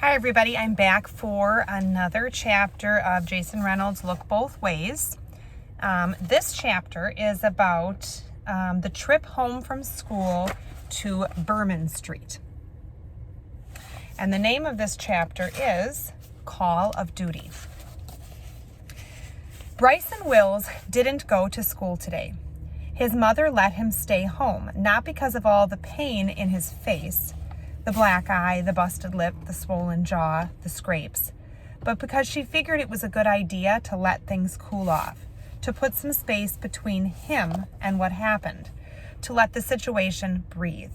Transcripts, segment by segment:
Hi everybody, I'm back for another chapter of Jason Reynolds' Look Both Ways. This chapter is about the trip home from school to Berman Street. And the name of this chapter is Call of Duty. Bryson Wills didn't go to school today. His mother let him stay home, not because of all the pain in his face, the black eye, the busted lip, the swollen jaw, the scrapes, but because she figured it was a good idea to let things cool off, to put some space between him and what happened, to let the situation breathe.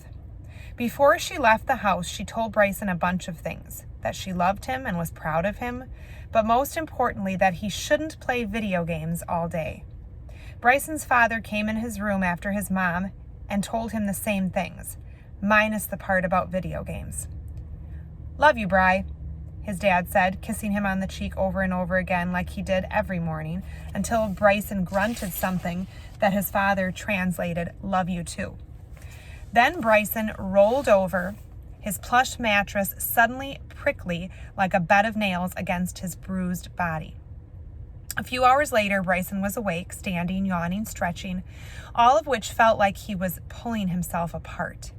Before she left the house, she told Bryson a bunch of things, that she loved him and was proud of him, but most importantly, that he shouldn't play video games all day. Bryson's father came in his room after his mom and told him the same things, minus the part about video games. "Love you, Bry," his dad said, kissing him on the cheek over and over again like he did every morning, until Bryson grunted something that his father translated, "Love you too." Then Bryson rolled over, his plush mattress suddenly prickly like a bed of nails against his bruised body. A few hours later, Bryson was awake, standing, yawning, stretching, all of which felt like he was pulling himself apart.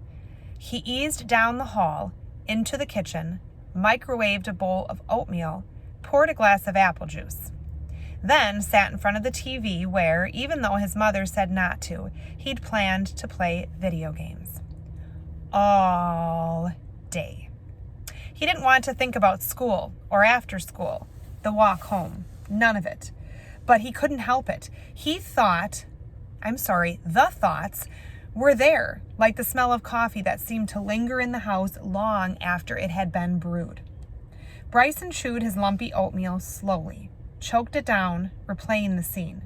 He eased down the hall, into the kitchen, microwaved a bowl of oatmeal, poured a glass of apple juice. Then sat in front of the TV where, even though his mother said not to, he'd planned to play video games. All day. He didn't want to think about school or after school, the walk home, none of it. But he couldn't help it. The thoughts were there, like the smell of coffee that seemed to linger in the house long after it had been brewed. Bryson chewed his lumpy oatmeal slowly, choked it down, replaying the scene,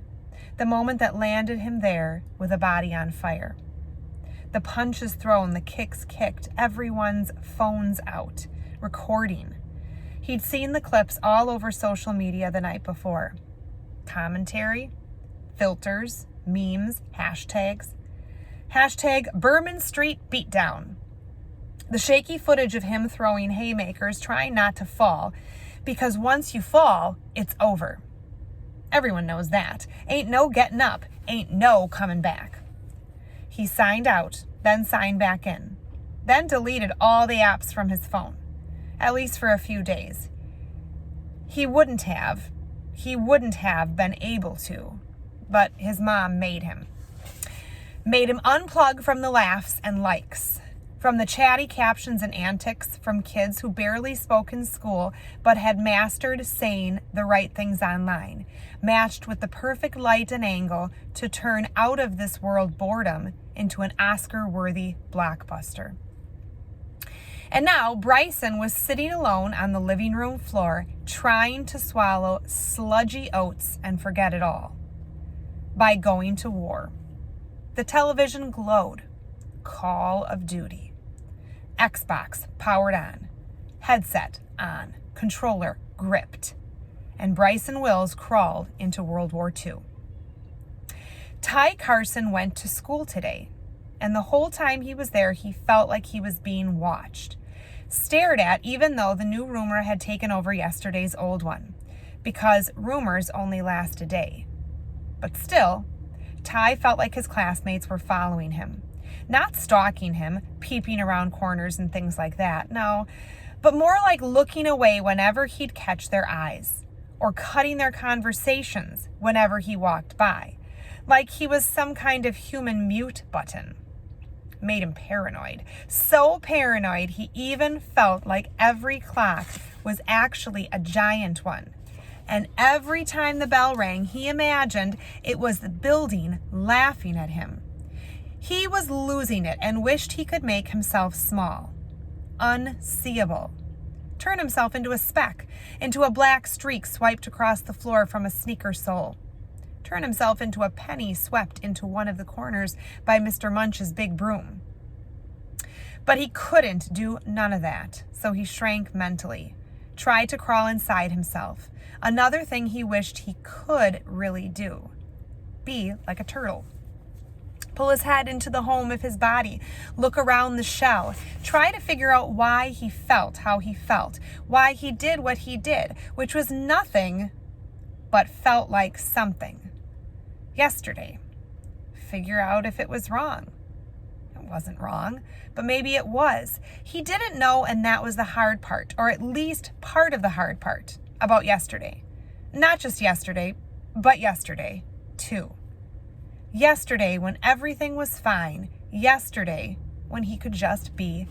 the moment that landed him there with a body on fire. The punches thrown, the kicks kicked, everyone's phones out, recording. He'd seen the clips all over social media the night before. Commentary, filters, memes, hashtags. Hashtag Berman Street Beatdown. The shaky footage of him throwing haymakers, trying not to fall, because once you fall, it's over. Everyone knows that. Ain't no getting up, ain't no coming back. He signed out, then signed back in, then deleted all the apps from his phone, at least for a few days. He wouldn't have been able to, but his mom made him. Made him unplug from the laughs and likes, from the chatty captions and antics from kids who barely spoke in school but had mastered saying the right things online, matched with the perfect light and angle to turn out of this world boredom into an Oscar-worthy blockbuster. And now Bryson was sitting alone on the living room floor, trying to swallow sludgy oats and forget it all by going to war. The television glowed. Call of Duty. Xbox powered on. Headset on. Controller gripped. And Bryson Wills crawled into World War II. Ty Carson went to school today, and the whole time he was there, he felt like he was being watched, stared at, even though the new rumor had taken over yesterday's old one, because rumors only last a day. But still, Ty felt like his classmates were following him. Not stalking him, peeping around corners and things like that, no, but more like looking away whenever he'd catch their eyes, or cutting their conversations whenever he walked by, like he was some kind of human mute button. Made him paranoid. So paranoid he even felt like every clock was actually a giant one. And every time the bell rang, he imagined it was the building laughing at him. He was losing it and wished he could make himself small, unseeable, turn himself into a speck, into a black streak swiped across the floor from a sneaker sole, turn himself into a penny swept into one of the corners by Mr. Munch's big broom. But he couldn't do none of that, so he shrank mentally, tried to crawl inside himself. Another thing he wished he could really do. Be like a turtle. Pull his head into the home of his body. Look around the shell. Try to figure out why he felt how he felt. Why he did what he did, which was nothing but felt like something. Yesterday. Figure out if it was wrong. It wasn't wrong, but maybe it was. He didn't know, and that was the hard part, or at least part of the hard part about yesterday. Not just yesterday, but yesterday too. Yesterday when everything was fine. Yesterday when he could just be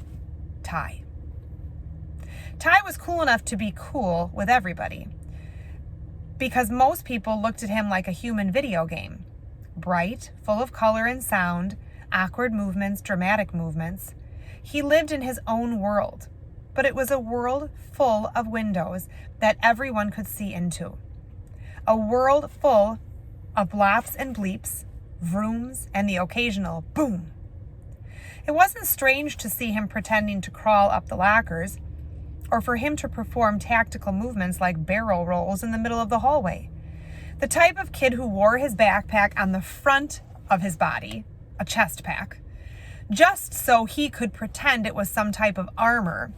Ty. Ty was cool enough to be cool with everybody because most people looked at him like a human video game. Bright, full of color and sound, awkward movements, dramatic movements. He lived in his own world, but it was a world full of windows that everyone could see into. A world full of blops and bleeps, vrooms, and the occasional boom. It wasn't strange to see him pretending to crawl up the lockers, or for him to perform tactical movements like barrel rolls in the middle of the hallway. The type of kid who wore his backpack on the front of his body, a chest pack, just so he could pretend it was some type of armor,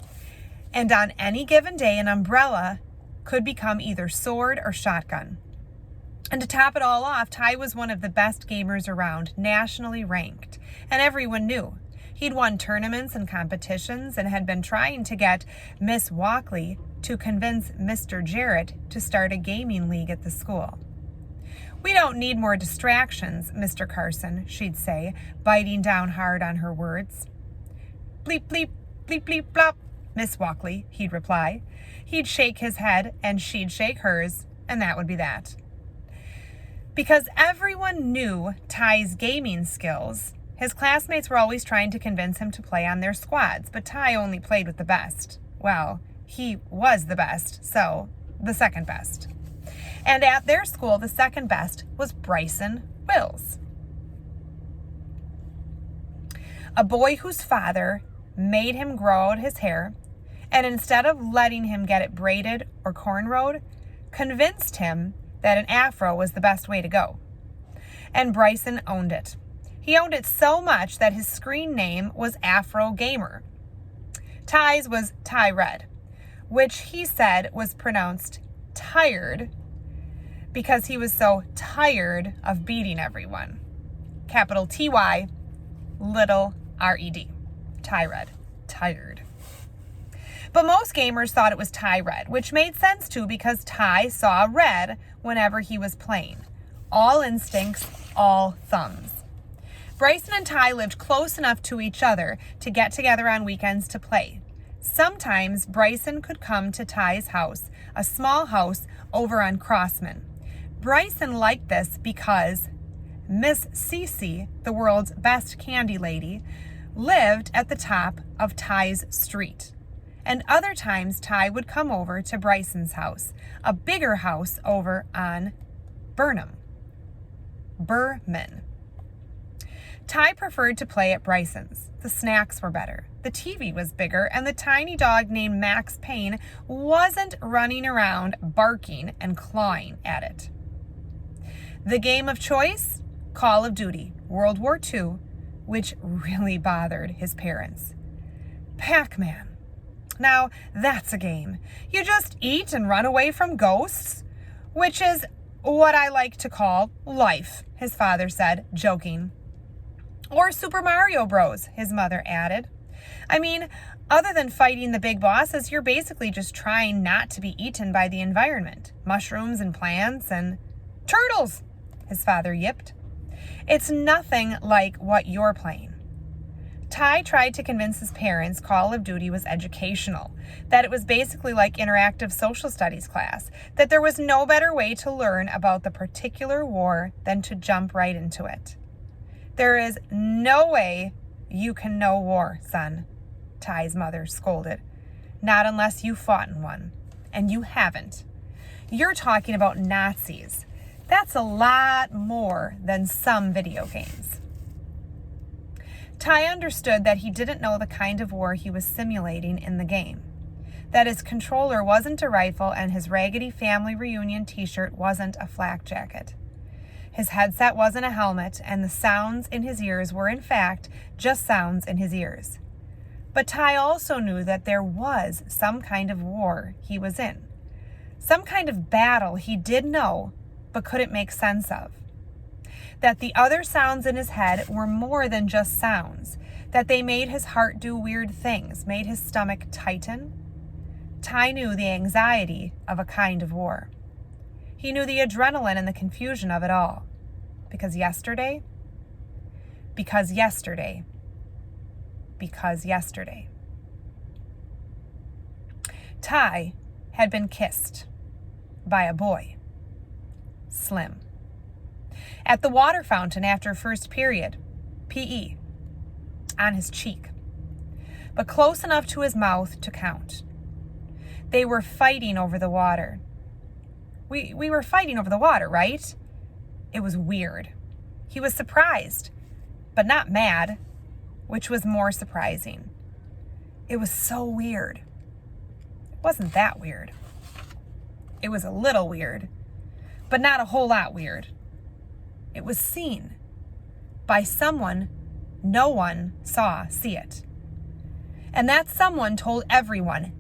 and on any given day an umbrella could become either sword or shotgun. And to top it all off, Ty was one of the best gamers around, nationally ranked, and everyone knew. He'd won tournaments and competitions and had been trying to get Miss Walkley to convince Mr. Jarrett to start a gaming league at the school. "We don't need more distractions, Mr. Carson," she'd say, biting down hard on her words. "Bleep, bleep, bleep, bleep, blop, Miss Walkley," he'd reply. He'd shake his head and she'd shake hers, and that would be that. Because everyone knew Ty's gaming skills, his classmates were always trying to convince him to play on their squads, but Ty only played with the best. Well, he was the best, so the second best. And at their school, the second best was Bryson Wills, a boy whose father made him grow out his hair, and instead of letting him get it braided or cornrowed, convinced him that an afro was the best way to go. And Bryson owned it. He owned it so much that his screen name was Afro Gamer. Ty's was Ty Red, which he said was pronounced tired because he was so tired of beating everyone. Capital T-Y, little R-E-D. Ty Red. Tired. But most gamers thought it was Ty Red, which made sense too because Ty saw red whenever he was playing. All instincts, all thumbs. Bryson and Ty lived close enough to each other to get together on weekends to play. Sometimes Bryson could come to Ty's house, a small house over on Crossman. Bryson liked this because Miss Cece, the world's best candy lady, lived at the top of Ty's street. And other times Ty would come over to Bryson's house, a bigger house over on Berman. Ty preferred to play at Bryson's. The snacks were better, the TV was bigger, and the tiny dog named Max Payne wasn't running around barking and clawing at it. The game of choice? Call of Duty, World War II, which really bothered his parents. Pac-Man. Now, that's a game. You just eat and run away from ghosts, which is what I like to call life, his father said, joking. Or Super Mario Bros, his mother added. I mean, other than fighting the big bosses, you're basically just trying not to be eaten by the environment. Mushrooms and plants and turtles, his father yipped. It's nothing like what you're playing. Ty tried to convince his parents Call of Duty was educational, that it was basically like interactive social studies class, that there was no better way to learn about the particular war than to jump right into it. There is no way you can know war, son, Ty's mother scolded. Not unless you fought in one, and you haven't. You're talking about Nazis. That's a lot more than some video games. Ty understood that he didn't know the kind of war he was simulating in the game, that his controller wasn't a rifle and his raggedy family reunion t-shirt wasn't a flak jacket. His headset wasn't a helmet, and the sounds in his ears were, in fact, just sounds in his ears. But Ty also knew that there was some kind of war he was in. Some kind of battle he did know, but couldn't make sense of. That the other sounds in his head were more than just sounds, that they made his heart do weird things, made his stomach tighten. Ty knew the anxiety of a kind of war. He knew the adrenaline and the confusion of it all. Because yesterday. Ty had been kissed by a boy, Slim, at the water fountain after first period, PE, on his cheek, but close enough to his mouth to count. They were fighting over the water. We were fighting over the water, right? It was weird. He was surprised, but not mad, which was more surprising. It was so weird. It wasn't that weird. It was a little weird, but not a whole lot weird. It was seen by someone no one see it. And that someone told everyone.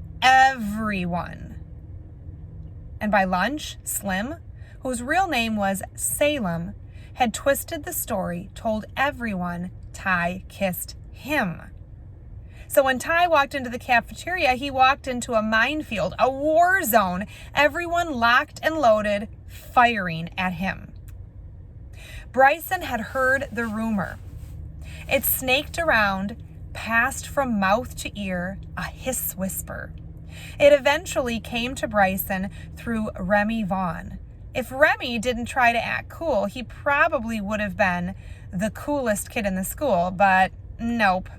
And by lunch, Slim, whose real name was Salem, had twisted the story, told everyone Ty kissed him. So when Ty walked into the cafeteria, he walked into a minefield, a war zone, everyone locked and loaded, firing at him. Bryson had heard the rumor. It snaked around, passed from mouth to ear, a hiss whisper. It eventually came to Bryson through Remy Vaughn. If Remy didn't try to act cool, he probably would have been the coolest kid in the school, but nope.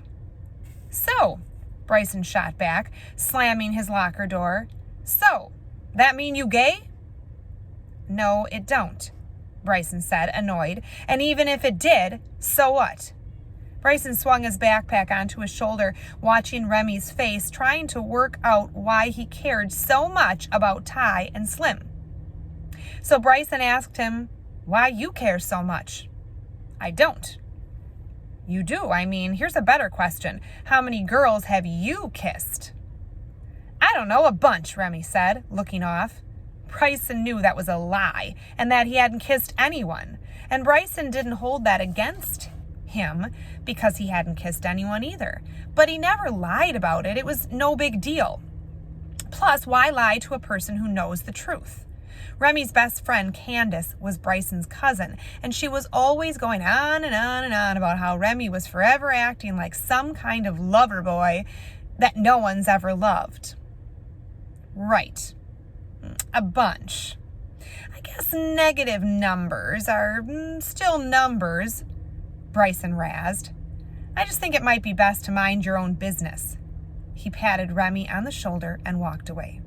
So, Bryson shot back, slamming his locker door. So, that mean you gay? No, it don't, Bryson said, annoyed. And even if it did, so what? Bryson swung his backpack onto his shoulder, watching Remy's face, trying to work out why he cared so much about Ty and Slim. So Bryson asked him, why you care so much? I don't. You do. I mean, here's a better question. How many girls have you kissed? I don't know, a bunch, Remy said, looking off. Bryson knew that was a lie and that he hadn't kissed anyone. And Bryson didn't hold that against him because he hadn't kissed anyone either. But he never lied about it. It was no big deal. Plus, why lie to a person who knows the truth? Remy's best friend, Candace, was Bryson's cousin, and she was always going on and on and on about how Remy was forever acting like some kind of lover boy that no one's ever loved. Right. A bunch. I guess negative numbers are still numbers, Bryson razzed. I just think it might be best to mind your own business. He patted Remy on the shoulder and walked away.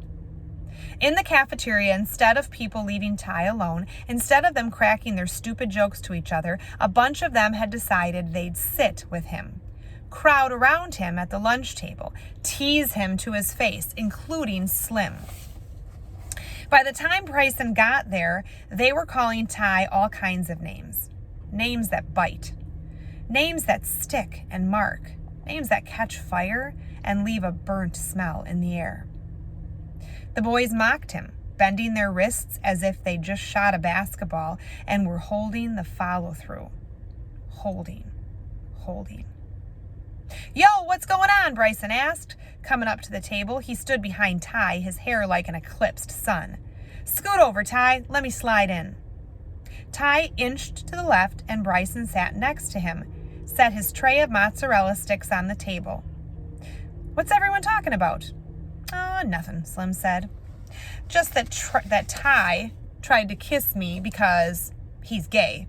In the cafeteria, instead of people leaving Ty alone, instead of them cracking their stupid jokes to each other, a bunch of them had decided they'd sit with him, crowd around him at the lunch table, tease him to his face, including Slim. By the time Bryson got there, they were calling Ty all kinds of names. Names that bite. Names that stick and mark. Names that catch fire and leave a burnt smell in the air. The boys mocked him, bending their wrists as if they just shot a basketball and were holding the follow-through. Holding. Yo, what's going on? Bryson asked. Coming up to the table, he stood behind Ty, his hair like an eclipsed sun. Scoot over, Ty. Let me slide in. Ty inched to the left, and Bryson sat next to him, set his tray of mozzarella sticks on the table. What's everyone talking about? Oh, nothing, Slim said. Just that Ty tried to kiss me because he's gay.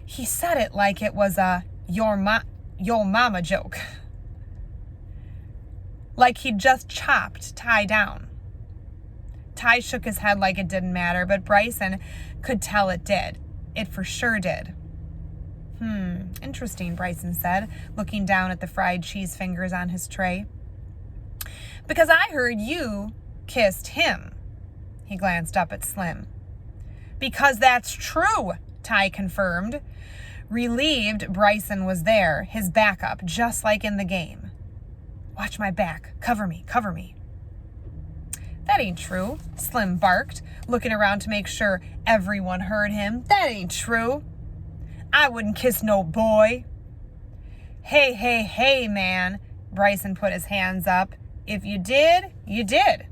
He said it like it was a your mama joke. Like he'd just chopped Ty down. Ty shook his head like it didn't matter, but Bryson could tell it did. It for sure did. Interesting, Bryson said, looking down at the fried cheese fingers on his tray. Because I heard you kissed him. He glanced up at Slim. Because that's true, Ty confirmed. Relieved, Bryson was there, his back up, just like in the game. Watch my back. Cover me, cover me. That ain't true, Slim barked, looking around to make sure everyone heard him. That ain't true. I wouldn't kiss no boy. Hey, hey, hey, man. Bryson put his hands up. If you did, you did.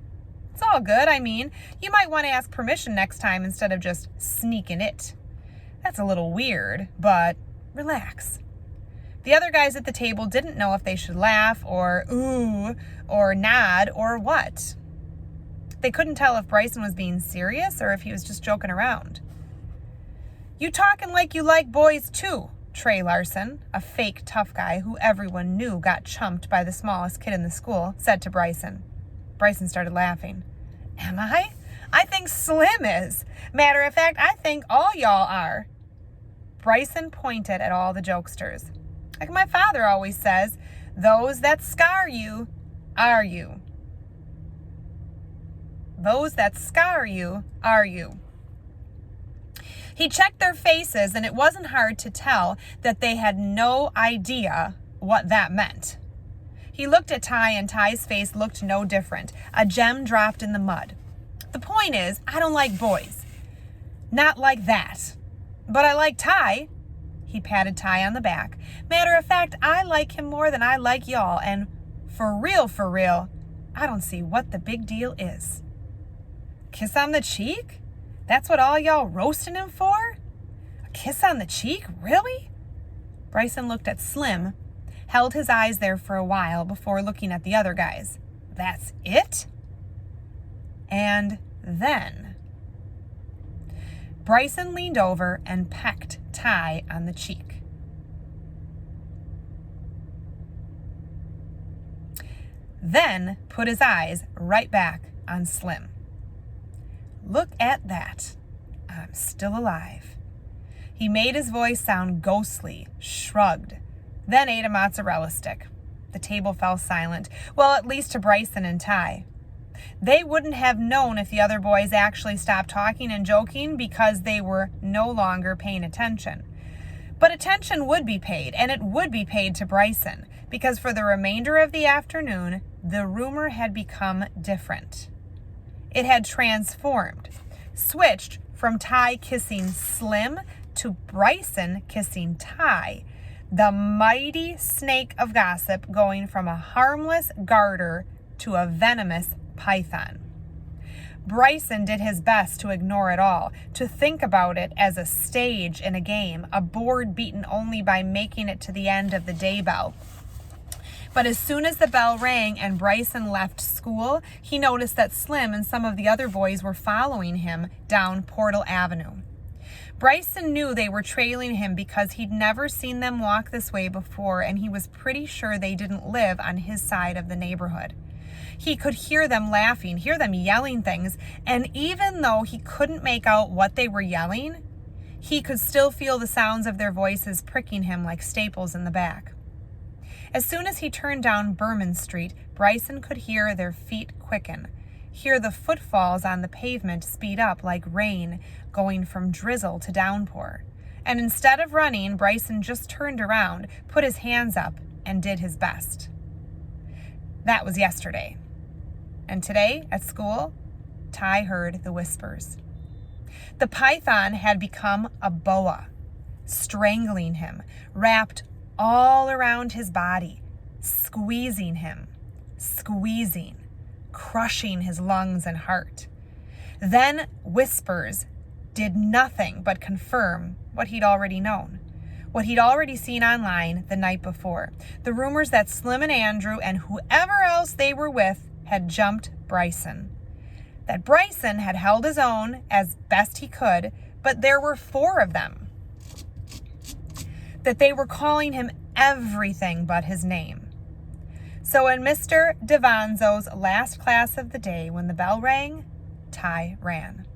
It's all good. I mean, you might want to ask permission next time instead of just sneaking it. That's a little weird, but relax. The other guys at the table didn't know if they should laugh or ooh or nod or what. They couldn't tell if Bryson was being serious or if he was just joking around. You talking like you like boys too, Trey Larson, a fake tough guy who everyone knew got chumped by the smallest kid in the school, said to Bryson. Bryson started laughing. Am I? I think Slim is. Matter of fact, I think all y'all are. Bryson pointed at all the jokesters. Like my father always says, those that scar you are you. Those that scar you are you. He checked their faces, and it wasn't hard to tell that they had no idea what that meant. He looked at Ty, and Ty's face looked no different. A gem dropped in the mud. The point is, I don't like boys. Not like that. But I like Ty. He patted Ty on the back. Matter of fact, I like him more than I like y'all, and for real, I don't see what the big deal is. Kiss on the cheek? That's what all y'all roasting him for? A kiss on the cheek? Really? Bryson looked at Slim, held his eyes there for a while before looking at the other guys. That's it? And then Bryson leaned over and pecked Ty on the cheek. Then put his eyes right back on Slim. Look at that. I'm still alive. He made his voice sound ghostly, shrugged, then ate a mozzarella stick. The table fell silent, well, at least to Bryson and Ty. They wouldn't have known if the other boys actually stopped talking and joking because they were no longer paying attention. But attention would be paid, and it would be paid to Bryson, because for the remainder of the afternoon, the rumor had become different. It had transformed, switched from Ty kissing Slim to Bryson kissing Ty, the mighty snake of gossip going from a harmless garter to a venomous python. Bryson did his best to ignore it all, to think about it as a stage in a game, a board beaten only by making it to the end of the day bell. But as soon as the bell rang and Bryson left school, he noticed that Slim and some of the other boys were following him down Portal Avenue. Bryson knew they were trailing him because he'd never seen them walk this way before, and he was pretty sure they didn't live on his side of the neighborhood. He could hear them laughing, hear them yelling things, and even though he couldn't make out what they were yelling, he could still feel the sounds of their voices pricking him like staples in the back. As soon as he turned down Berman Street, Bryson could hear their feet quicken, hear the footfalls on the pavement speed up like rain going from drizzle to downpour. And instead of running, Bryson just turned around, put his hands up, and did his best. That was yesterday. And today, at school, Ty heard the whispers. The python had become a boa, strangling him, wrapped all around his body, squeezing him, crushing his lungs and heart. Then whispers did nothing but confirm what he'd already known, what he'd already seen online the night before. The rumors that Slim and Andrew and whoever else they were with had jumped Bryson. That Bryson had held his own as best he could, but there were 4 of them. That they were calling him everything but his name. So in Mr. Devanzo's last class of the day, when the bell rang, Ty ran.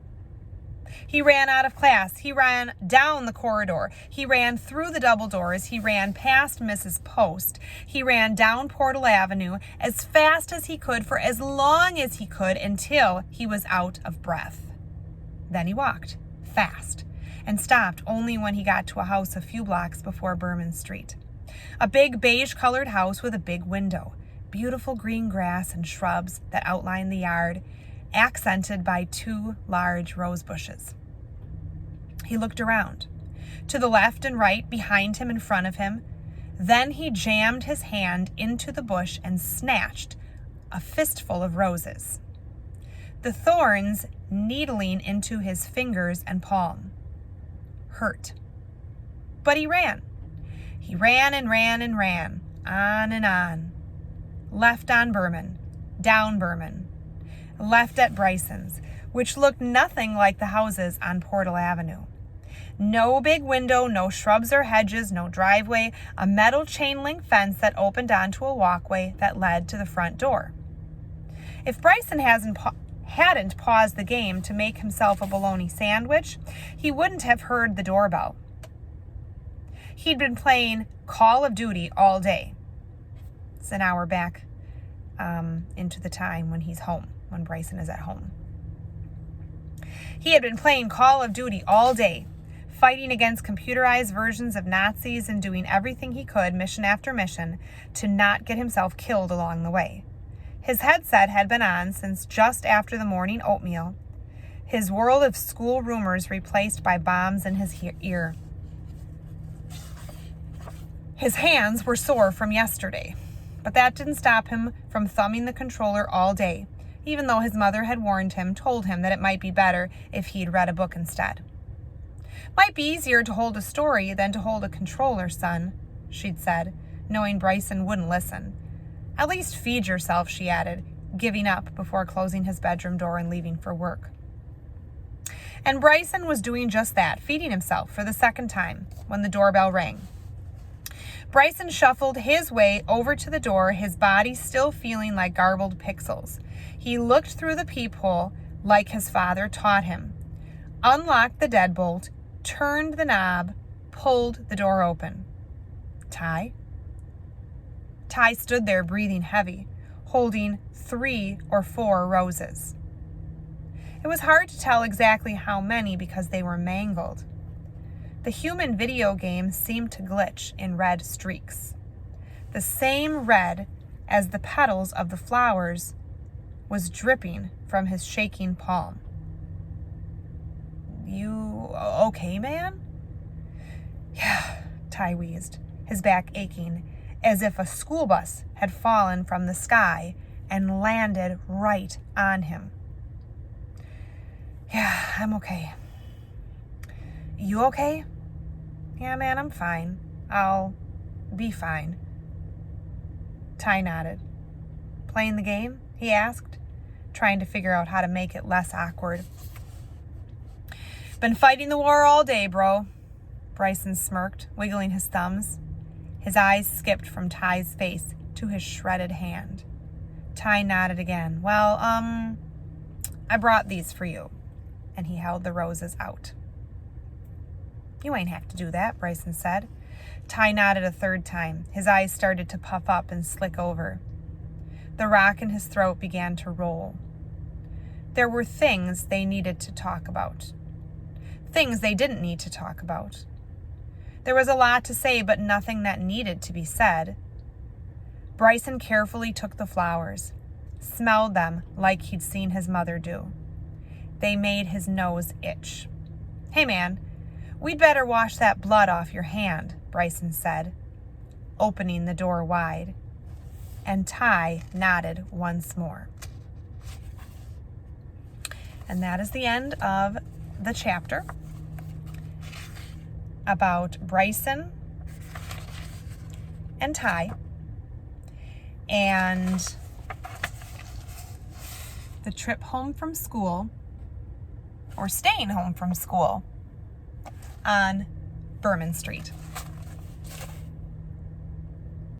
He ran out of class. He ran down the corridor. He ran through the double doors. He ran past Mrs. Post. He ran down Portal Avenue as fast as he could for as long as he could until he was out of breath. Then he walked fast and stopped only when he got to a house a few blocks before Berman Street. A big beige-colored house with a big window, beautiful green grass and shrubs that outlined the yard, accented by 2 large rose bushes. He looked around, to the left and right, behind him, in front of him. Then he jammed his hand into the bush and snatched a fistful of roses, the thorns needling into his fingers and palm. Hurt. But he ran. He ran and ran and ran, on and on. Left on Berman, down Berman, left at Bryson's, which looked nothing like the houses on Portal Avenue. No big window, no shrubs or hedges, no driveway, a metal chain link fence that opened onto a walkway that led to the front door. If Bryson hadn't paused the game to make himself a bologna sandwich, he wouldn't have heard the doorbell. He'd been playing Call of Duty all day. It's an hour back into the time when he's home, when Bryson is at home. He had been playing Call of Duty all day, fighting against computerized versions of Nazis and doing everything he could, mission after mission, to not get himself killed along the way. His headset had been on since just after the morning oatmeal, his world of school rumors replaced by bombs in his ear. His hands were sore from yesterday, but that didn't stop him from thumbing the controller all day, even though his mother had told him that it might be better if he'd read a book instead. Might be easier to hold a story than to hold a controller, son, she'd said, knowing Bryson wouldn't listen. At least feed yourself, she added, giving up before closing his bedroom door and leaving for work. And Bryson was doing just that, feeding himself for the second time when the doorbell rang. Bryson shuffled his way over to the door, his body still feeling like garbled pixels. He looked through the peephole like his father taught him, unlocked the deadbolt, turned the knob, pulled the door open. Ty? Ty stood there breathing heavy, holding 3 or 4 roses. It was hard to tell exactly how many because they were mangled. The human video game seemed to glitch in red streaks. The same red as the petals of the flowers was dripping from his shaking palm. You okay, man? Yeah, Ty wheezed, his back aching, as if a school bus had fallen from the sky and landed right on him. Yeah, I'm okay. You okay? Yeah, man, I'm fine. I'll be fine. Ty nodded. Playing the game? He asked, trying to figure out how to make it less awkward. Been fighting the war all day, bro. Bryson smirked, wiggling his thumbs. His eyes skipped from Ty's face to his shredded hand. Ty nodded again. Well, I brought these for you. And he held the roses out. You ain't have to do that, Bryson said. Ty nodded a third time. His eyes started to puff up and slick over. The rock in his throat began to roll. There were things they needed to talk about. Things they didn't need to talk about. There was a lot to say, but nothing that needed to be said. Bryson carefully took the flowers, smelled them like he'd seen his mother do. They made his nose itch. Hey, man, we'd better wash that blood off your hand, Bryson said, opening the door wide. And Ty nodded once more. And that is the end of the chapter about Bryson and Ty and the trip home from school, or staying home from school, on Berman Street.